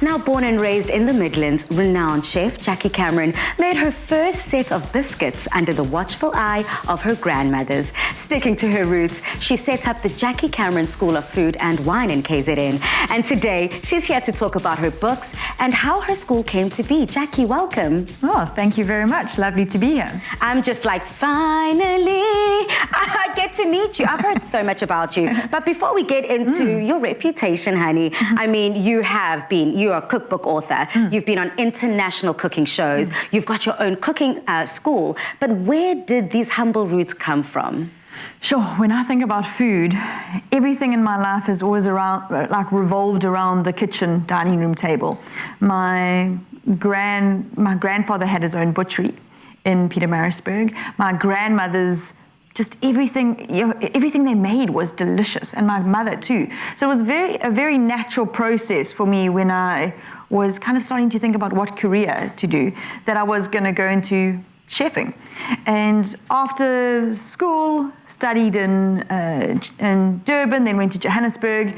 Now born and raised in the Midlands, renowned chef Jackie Cameron made her first set of biscuits under the watchful eye of her grandmothers. Sticking to her roots, she set up the Jackie Cameron School of Food and Wine in KZN. And today, she's here to talk about her books and how her school came to be. Jackie, welcome. Oh, thank you very much. Lovely to be here. I'm just like, finally, I get to meet you. I've heard so much about you. But before we get into your reputation, honey, I mean, you're a cookbook author. You've been on international cooking shows. You've got your own cooking school. But where did these humble roots come from? Sure, when I think about food, everything in my life has always revolved around the kitchen dining room table. My grandfather had his own butchery in Pietermaritzburg. My grandmother's just everything they made was delicious, and my mother too. So it was a very natural process for me when I was kind of starting to think about what career to do, that I was going to go into chefing. And after school, studied in Durban, then went to Johannesburg,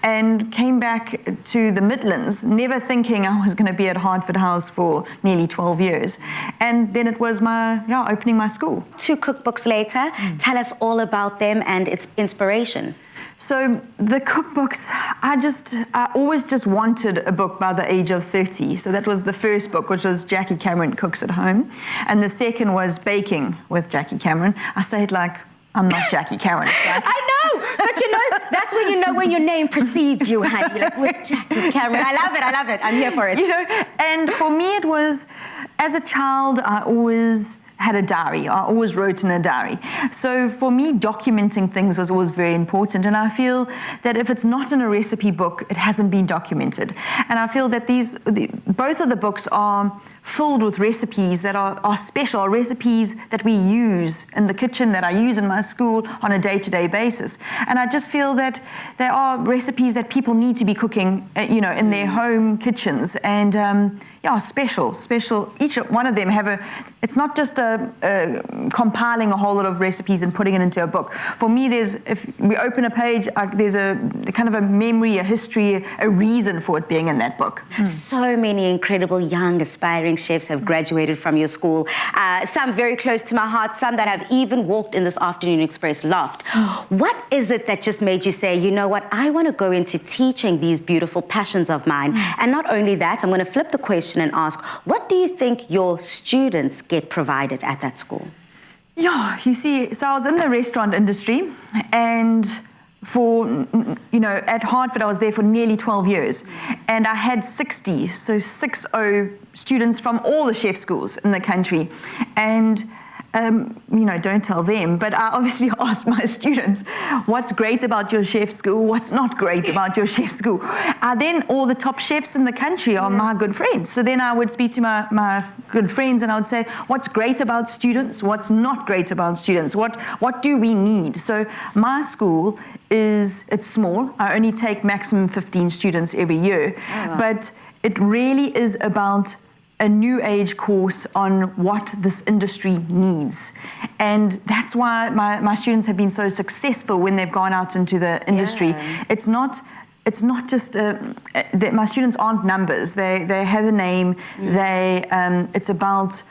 and came back to the Midlands, never thinking I was going to be at Hertford House for nearly 12 years. And then it was opening my school. 2 cookbooks later, tell us all about them and its inspiration. So the cookbooks, I always just wanted a book by the age of 30. So that was the first book, which was Jackie Cameron Cooks at Home. And the second was Baking with Jackie Cameron. I say it like I'm not Jackie Cameron. Like, I know, but you know, that's when you know when your name precedes you, honey. Like with Jackie Cameron. I love it. I'm here for it. You know, and for me it was, as a child, I always had a diary. I always wrote in a diary. So for me, documenting things was always very important. And I feel that if it's not in a recipe book, it hasn't been documented. And I feel that both of the books are filled with recipes that are special, recipes that we use in the kitchen, that I use in my school on a day-to-day basis. And I just feel that there are recipes that people need to be cooking, in their home kitchens. And special. Each one of them it's not just compiling a whole lot of recipes and putting it into a book. For me, if we open a page, there's a kind of a memory, a history, a reason for it being in that book. So many incredible young aspiring chefs have graduated from your school. Some very close to my heart, some that have even walked in this Afternoon Express loft. What is it that just made you say, you know what, I want to go into teaching these beautiful passions of mine? And not only that, I'm going to flip the question and ask, what do you think your students get provided at that school? Yeah, you see, so I was in the restaurant industry, and at Hertford, I was there for nearly 12 years. And I had 60 students from all the chef schools in the country. And don't tell them, but I obviously asked my students, what's great about your chef school? What's not great about your chef school? Then all the top chefs in the country are my good friends. So then I would speak to my good friends and I would say, what's great about students? What's not great about students? What do we need? So my school it's small. I only take maximum 15 students every year. Oh, wow. But it really is about a new age course on what this industry needs. And that's why my students have been so successful when they've gone out into the industry. Yeah. It's not just that my students aren't numbers. They have a name. It's about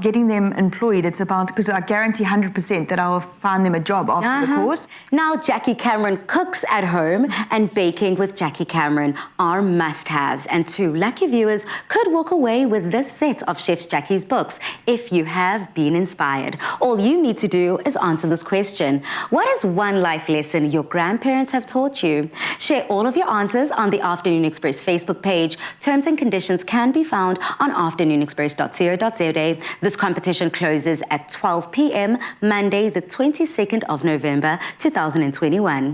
getting them employed. It's about, because I guarantee 100% that I'll find them a job after the course. Now Jackie Cameron Cooks at Home and Baking with Jackie Cameron are must-haves, and 2 lucky viewers could walk away with this set of Chef Jackie's books if you have been inspired. All you need to do is answer this question. What is one life lesson your grandparents have taught you? Share all of your answers on the Afternoon Express Facebook page. Terms and conditions can be found on afternoonexpress.co.za. This competition closes at 12 p.m. Monday, the 22nd of November, 2021.